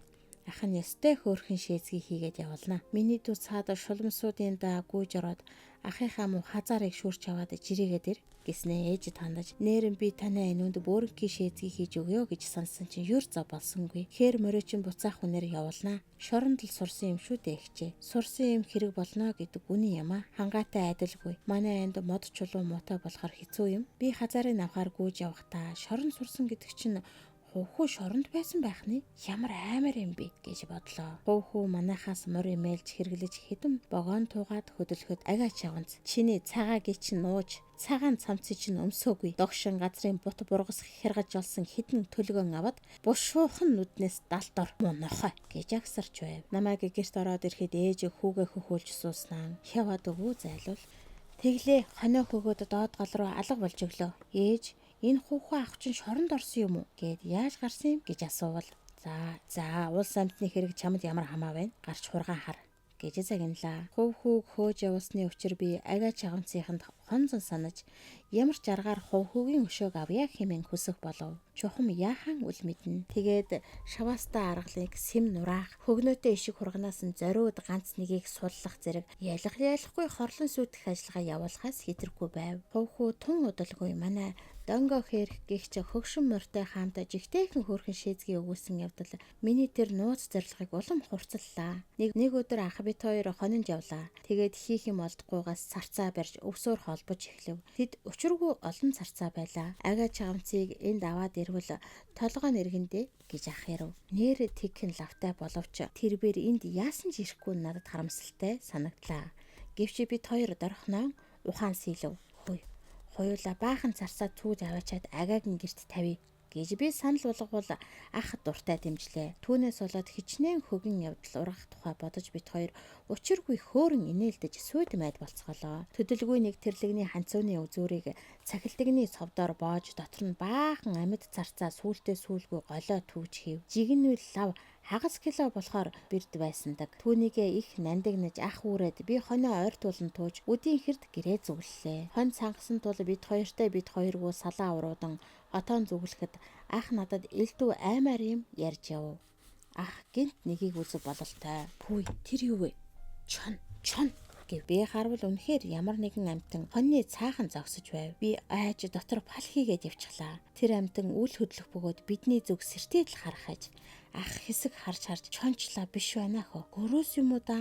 Speaker 1: Ах нь ёстой хөөрхөн шээзгийг хийгээд явуулнаа. Миний дүү цаад шулмсуудын даа гүйж ороод ахыхаа муу хазаарыг шүрч аваад жирийгээд ир гэснээ ээж тандаж. Нээрэн би танай энүүнд бөөрнгийн шээзгийг хийж өгөө гэж сансан чинь юр зов болсонгүй. Хээр мөрөө чинь буцаах хүнээр явуулнаа. Шоронд л сурсан юм шүү дээ ихчээ. Сурсан юм хэрэг болно гэдэг үний юм аа. Хангаатай айдалгүй. Манай анд мод чулуу муутай болохоор хэцүү юм. Би хазаарыг авахаар гүйж явахдаа шорон сурсан гэдэг чинь хуу шоронд байсан байх нь ямар аймар юм бэ гэж бодлоо. Хуу манайхаас мөр имэйлж хэрэглэж хэдэн богоон туугаад хөдөлгөхөд агаа чаванц. Чиний цагаагийн чинь нууж, цагаан цамцыг чинь өмсөөгүй. Догшин газрын бут бургас хэргэж олсон хэдэн төлгөн аваад бушуухан нүднээс далтор муу нохой гэж агсарч байв. Намайг гэрт ороод ирэхэд ээж хүүгээ хөхөөлж сууснаа. Яваад өгөө зайлвал. Тэглээ хонио хөгөөд доод гал руу алга болж өглөө. Ээж энэ хүүхэн ах чинь шоронд орсон юм уу гэд яаж гарсан юм гэж асуувал за улс амтны хэрэг чамд ямар хамаа байна гарч хургаан хар гэж загинлаа. Хүүг хөөж явуулсны учир би агаа чагамцыханд хонзон санаж ямар ч аргаар хүүгийн өшөөг авъя хэмээн хүсэх болов. Чухам яахан үл мэднэ. Тэгээд шаваастай аргалыг сэм нураах хөгнөөтэй ишиг хурганаас нь зориуд ганц нэгийг суллах зэрэг ялахгүй хорлон сүйдэх ажиллагаа явуулахаас хэтэрхгүй байв. Хүү тун удалгүй манай дөнгөө хэрэг гихч хөгшин морьтой хаамтай жигтэйхэн хөөрхөн шээзгийн өгүүлсэн явдал миний тэр нууц зорилгыг улам хурцллаа. Нэг өдөр ах бит хоёр хонинд явлаа. Тэгээд хийх юм олдохгүйгаас царцаа барьж өвсөөр холбож эхлэв. Тэд учиргүй олон царцаа байлаа. Агаа чагамцыг энд аваад ирвэл толгой нэргэндээ гэж ах ярив. Нэр тэгхэн лавтай боловч тэрбэр энд яасан ч ирэхгүй надад харамсалтай санагдлаа. Гэвч бид хоёр дорхноо ухаан сийлв. Хоёулаа баахан царцаа түүж аваачаад агаагийн гэрт тавья гэж би санал болгоул ах дуртай дэмжлээ. Түүнээс болоод хичнээн хөгийн явдал ургах тухай бодож бит хоёр учиргүй хөөрөн инээлдэж сүйд майд болцголоо. Төдөлгүй нэг тэрлэгний ханцууны үзүүрийг цахилдагны цовдоор боож дотор нь баахан амьд зарцаа сүултээ сүүлгүй голоо түүж хийв. Жигнвэл лав хагас кило болохоор бэрд байсандаг. Түүнийгээ их нандигнаж ах үүрээд би хоноо ойртуулан тууж үдийн хэрд гэрээ зүглэлээ. Хон цангасан тул бид хоёргүй салаа уруудан отоон зүглэхэд ах надад элдв аймаар юм ярьж яв. Ах гинт нэгийг үзэг бололтой. Пүй тэр юу вэ? Чон гэв. Би харвал үнэхээр ямар нэгэн амьтан хоньны цаахан зогсож байв. Би айж дотор пал хийгээд явчихлаа. Тэр амьтан үл хөдлөх бөгөөд бидний зүг сэртийдл харахаж ах хэсэг харж чончлаа биш байна хөө. Гөрөөс юм уу да?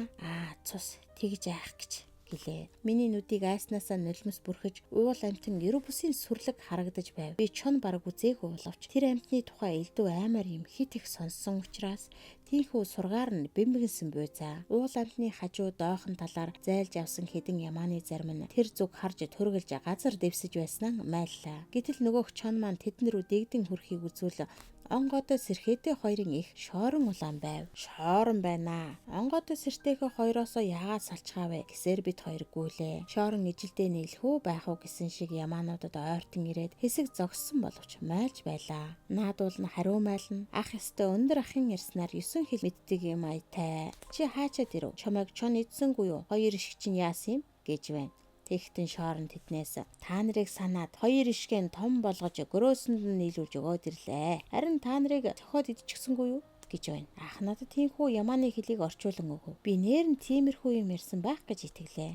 Speaker 1: Цус тэгж айх гэж гэлээ. Миний нүдийг айснасаа нулимс бүрхэж уул амьтан ерөө бүсийн сүрлэг харагдаж байв. Би чон бараг үзээгүй боловч тэр амьтны тухай элдв аймаар юм хит их сонссон учраас тийхүү сургаар нь бэмбэгэнсэн буй за. Уул амьтны хажуу доохон талаар зайлж авсан хэдэн ямааны зарим нь тэр зүг харж төргөлж газар дэвсэж байснаа майллаа. Гэтэл нөгөөх чон маань тэдэн рүү дэгдэн хүрхийг үзүүл онгодоо сэрхээтэй хоёрын их шоорон улаан байв. Шоорон байна. Онгодоо сэртэйхээ хоёроосоо яагаад салчгаавэ гэсээр бид хоёр гүйлээ. Шоорон ижилдээ нийлхүү байх уу гэсэн шиг ямаануудад ойртон ирээд хэсэг зогссон боловч майлж байлаа. Наадуул нь хариу майлна. Ах ёстой өндөр ахын ярьснаар 9 хил мэддэг юм аятай. Чи хаачаад ирв? Чамайг чон идсэнгүй юу? Хоёр ишг чинь яасан юм гэж байна. Тэгтэн шоорон тэднээс та нарыг санаад хоёр ишгэн том болгож гөрөөсөнд нь нийлүүлж өгөөд ирлээ. Харин та нарыг цохоод идчихсэнгүй юу гэж байна. Ах надад тиймхүү ямааны хэлийг орчуулан өгөв. Би нээр нь тиймэрхүү юм ярьсан байх гэж итгэлээ.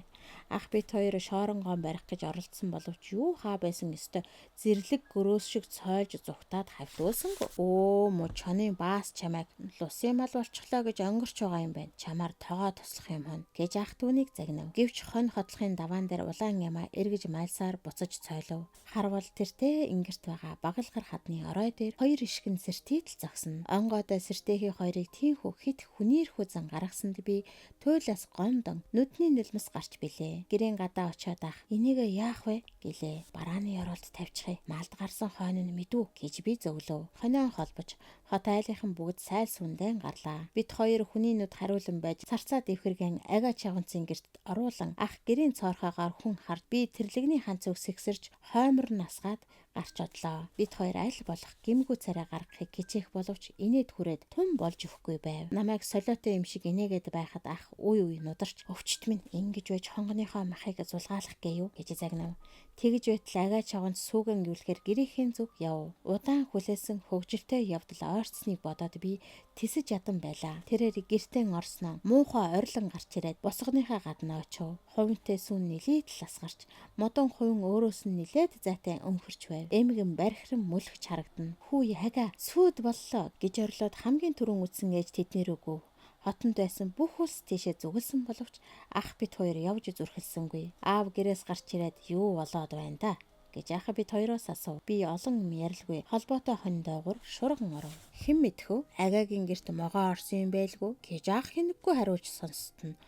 Speaker 1: Ах бит хоёр шооронгоон барих гэж оролдсон боловч юу хаа байсан өстой зэрлэг гөрөөс шиг цойлж зүгтаад хавтуулсангүй. Муу чонын баас чамайг лусын мал болчихлоо гэж өнгөрч байгаа юм байна. Чамаар тоогоо туслах юм хонь гэж ах түүнийг загнав. Гэвч хонь хотлохын даваан дээр улаан ямаа эргэж майлсаар буцаж цойлов. Харвал тэртээ ингэрт байгаа багалгар хадны орой дээр хоёр ишгэн сэртийдл зогсно. Онгодоо сэртэйхий хоёрыг тийхүү хит хүнийрхүү зан гаргасанд би туйлаас гомдон нүдний нулимс гарч билээ. Гэрийн гадаа очиод ах энийг яах вэ гэлээ. Барааны оролд тавьчихъя. Малд гарсан хойно нь мэдүү гэж би зөвлөв. Хонион холбож хот айлынхан бүгд сайл сүндэн гарлаа. Бид хоёр хүний нүд хариулан байж царцаа дэвхэргэн ага чавганцын гэрт оруулан ах гэрийн цоорхоогоор хүн хард би тэрлэгний ханц өгсгсэрж хоймор насгаад гарч одлоо. Бид хоёр аль болох гимгүү царай гаргахыг хичээх боловч инээд хүрээд тун болж өгөхгүй байв. Намайг солиотой юм шиг инээгээд байхад ах үе нударч өвчт минь ингэж байж хонгоныхоо махыг зулгаалах гээв гэж загнав. Тэгж байтал ага чавганц сүүгэн гүйлэхээр гэрийн зүг яв. Удаан хүлээсэн хөвгөлтэй явдал ойрцсныг бодоод би тэсэж ядан байлаа. Тэрээр гертэн орсноо муухай орилон гарч ирээд босгоныхаа гадна очив. Хувинтэй сүн нилээд ласгарч модон хувин өөрөөс нь нилээд зайтай өмхөрч байв. Эмгэн бархиран мөлөгч харагдана. Хүү яга сүйд боллоо гэж орлоод хамгийн түрүүн үтсэн ээж тэднэр өгөв. Хотонд байсан бүх улс тийшээ зүгэлсэн боловч ах бит хоёр явж зүрхэлсэнгүй. Аав гэрээс гарч ирээд юу болоод байна да гэж ах бит хоёроос асуув. Би олон юм ярилгүй. Холбоотой хонь доогуур шурган оров. Хэн мэдхүү? Агагийн герт могоо орсон юм байлгүй гэж ах хинэггүй хариулж сонстно.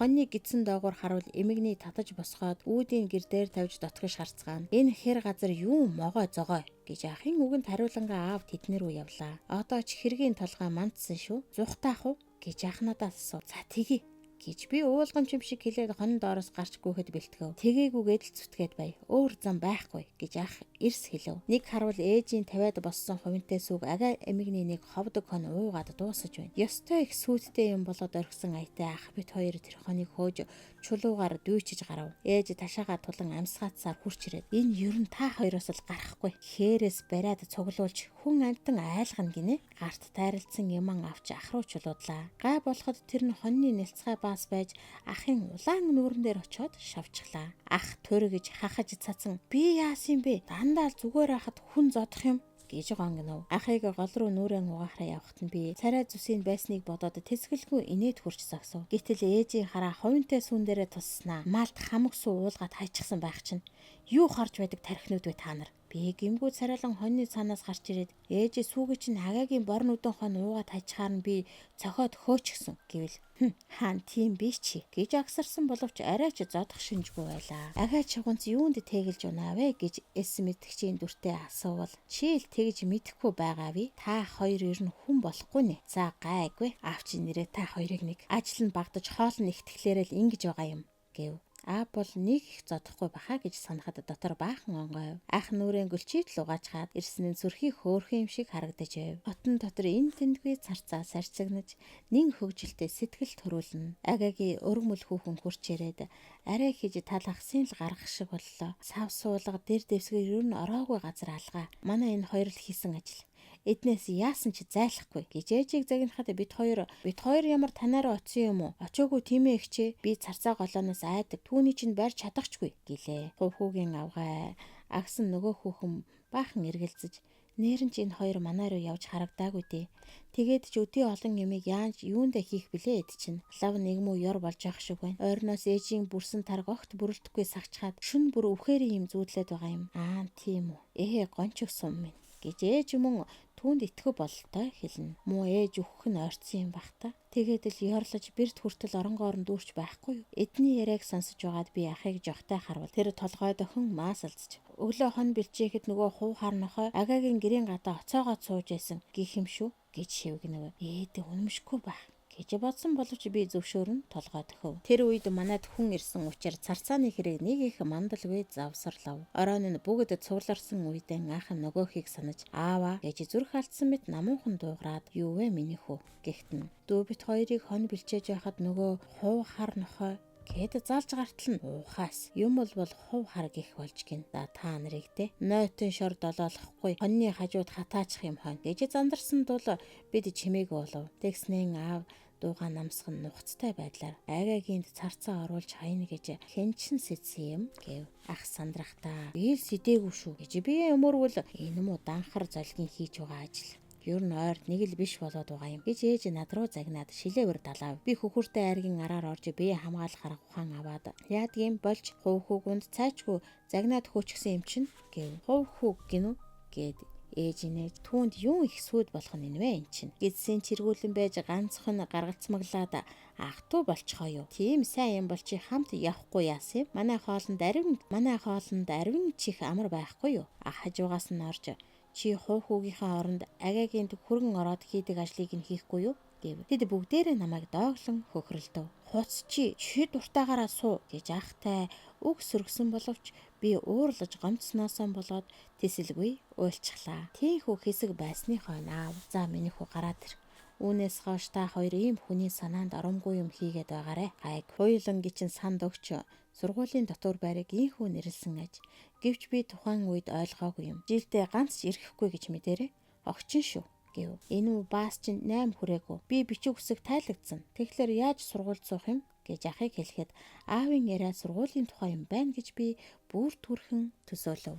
Speaker 1: Хоньны гидсэн доогуур харуул эмэгний татаж босгоод үүдийн гэр дээр тавьж дотгош харцгаана. Энэ хэр газар юу могоо зогоо гэж ахын үгэнд хариулангаа аав тэднэр рүү явлаа. Одоо ч хэргийн толгой мандсан шүү. Зүхтаах уу гэж ах надаас асуув. За тэгье гэж би уулган чим шиг хэлээд хон доороос гарч гүйхэд бэлтгэв. Тэгээгүйгээд л зүтгээд бай. Өөр зам байхгүй гэж ах эрс хэлв. Нэг харвал ээжийн тавиад боссон хувинтай сүг ага эмэгний нэг ховдог хон уугаад дуусаж байна. Ёстой их сүудтэй юм болоод орхисон аятай ах бит хоёр тэр хоныг хөөж чулуугаар дүйчиж гарав. Ээж ташаага тулан амсгаатсаар хурч ирээд энэ ер нь та хоёроос л гарахгүй. Хээрээс бариад цуглуулж хүн амтан айлгана гинэ. Гарт тайралцсан юман авч ах руу чулуудлаа. Гай болоход тэр нь хоньны нэлцгай баас байж ахын улаан нүүрэн дээр очиод шавчихлаа. Ах төргөж хахаж цацсан. Би яасан бэ? Дандаа зүгээр хахад хүн зодох юм гэж гонгнов. Ахыг гол руу нүрэн угаахраа явахт нь би царай зүсийн байсныг бодоод тэсгэлгүй инээд хурч зогсов. Гэтэл ээжийн хараа хувинтай сүн дээрээ тусснаа. Малд хамаг суу уулгаад хайчихсан байх чинь юу харж байдаг тархинууд вэ та нар Би гимгүү царайлан хоньны цаанаас гарч ирээд ээжээ сүүгээ чинь Агагийн бор нүдэн хон уугаад тажихаар нь би цохиод хөөчихсөн гэвэл хаан тийм биш чи гэж агсарсан боловч арай ч зодох шинжгүй байлаа. Агаа чигунц юунд тэгэлж унаа вэ гэж эс мэдгчийн дүртэй асуувал чи л тэгж мэдэхгүй байгаа ви. Та хоёр ер нь хүн болохгүй нэ. За гайгүй. Аав чи нэрээ та хоёрыг нэг ажил нь багдаж хоол нь ихтгэлээрэл ингэж байгаа юм гэв. Бол нэг их зодохгүй баха гэж санахад дотор баахан онгойв. Ах нүрэн гөлчийд л угаачгаад ирсэн нь зүрхий хөөрхөн юм шиг харагдаж байв. Хотон дотор энэ тэндгүй царцаа сарцагнаж нин хөвгөлтэй сэтгэл төрүүлнэ. Агагийн өргөмөл хүүхэн хурч ирээд арай хийж талахсын л гаргах шиг боллоо. Сав суулга дэр дэвсгээр ер нь ороогүй газар алгаа. Манай энэ хоёр л хийсэн ажил. Эднээс яасан ч зайлахгүй гэж ээжийг загнахад бид хоёр ямар танаараа оцсон юм уу? Очоогүй тийм ээ эгчээ. Би царцаа голооноос айдаг. Түүний чинь барьж чадахчгүй гэлээ. Хувхүүгийн авгай агсан нөгөө хүүхэн баахан эргэлзэж нэрэн ч энэ хоёр манай руу явж харагдаагүй дээ. Тэгээд ч өдий олон ямиг яаж юундаа хийх билээ эд чинь. Лав нэгмүү ёр болж явах шиг байна. Ойрноос ээжийн бүрсэн тарг огт бүрэлдэхгүй сагчхаад шүн бүр өвхээрийн юм зүүдлээд байгаа юм. Тийм үү. Гонч өгсөн минь гэж ээж мөн түүнд итгэв бололтой хэлнэ. Муу ээж өгөх нь ойрцсон юм бах та. Тэгээд л ёрлож бэрт хүртэл оронгоор нь дүүрч байхгүй юу? Эдний яриаг сонсож байгаад би ахыг жогтой харвал тэр толгойд охин маасалцж өглөө хон бэлчээхэд нөгөө хуу харнохой Агагийн гэрийн гадаа оцоогоо сууж байсан гэх юм шүү гэж шивгэнэв. Үнэмшгүй байх гэж бодсон боловч би зөвшөөрн толгой төхөв. Тэр үед манайд хүн ирсэн учраас царцааны хэрэг нэг их мандалгүй завсарлав. Оройн нь бүгд цугларсан үедээ анх нөгөөхийг санаж аава гэж зүрх алдсан мэт намуухан дуугараад юу вэ миний хүү гэгтэн. Дүү бит хоёрыг хон бэлчээж байхад нөгөө хуу хар нохой гэд залж гартал нь уухаас юм бол хув хар гих болж гин. За та нарыг те нойтын шор долоолохгүй хоньны хажууд хатаачих юм хон гэж зандарсан тул бид чимээг болов. Тэгснэн аав дууга намсах нь нухацтай байдлаар Агагинд царцаа оруулж хайна гэж хэнчин сэтсэн юм гэв. Ах сандрахтаа би л сэдээгүй шүү гэж би өмөрвөл энэ муу данхар золгийн хийж байгаа ажил ер нь ойр нэг л биш болоод байгаа юм гэж ээж над руу загнаад шилээвэр далав. Би хөхөртэй айргийн араар орж бие хамгаалах арга ухаан аваад яадгийн болж хувь хүүгүнд цайчгүй загнаад хөөчихсөн юм чинь гэв. Хувь хүүг гинү гэд ээж нэ түүнд юу их сүуд болох нь вэ эн чинь гэдсэн чиргүүлэн байж ганцхан гаргалцмаглаад ах トゥ болчихоо юу. Тийм сайн юм бол чи хамт явахгүй яасан юм. Манай хоолнд арвин чих амар байхгүй юу. Ах хажуугаас нь орж чи хувь хүүгийнхаа оронд Агагийн хөргөн ороод хийдэг ажлыг нь хийхгүй юу гэв. Тэд бүгдээрээ намайг дооглон хөхрөлдөв. Хуц чи дуртаагаараа суу гэж ахтай үг сөргсөн боловч би уурлаж гомцсноосоо болоод тэсэлгүй уйлчихлаа. Тийхүү хэсэг байсны хойно аав. За миний хүү гараад ир. Үүнээс хойш та хоёр ийм хүний санаанд оромгүй юм хийгээд байгаарэ. Гайг хуйлан гिचэн санд өгч сургуулийн дотор байрыг ийхүү нэрлсэн аж. Гэвч би тухайн үед ойлгоогүй юм. Жилдээ ганц ч ирэхгүй гэж мэдэрээ. Огчин шүү гэв. Энэ баас чинь 8 хүрээгүй. Би бичиг үсэг тайлагдсан. Тэгэхээр яаж сургуульд суух юм гэж ахыг хэлэхэд аавын яриа сургуулийн тухай юм байна гэж би бүр түрхэн төсөөлөв.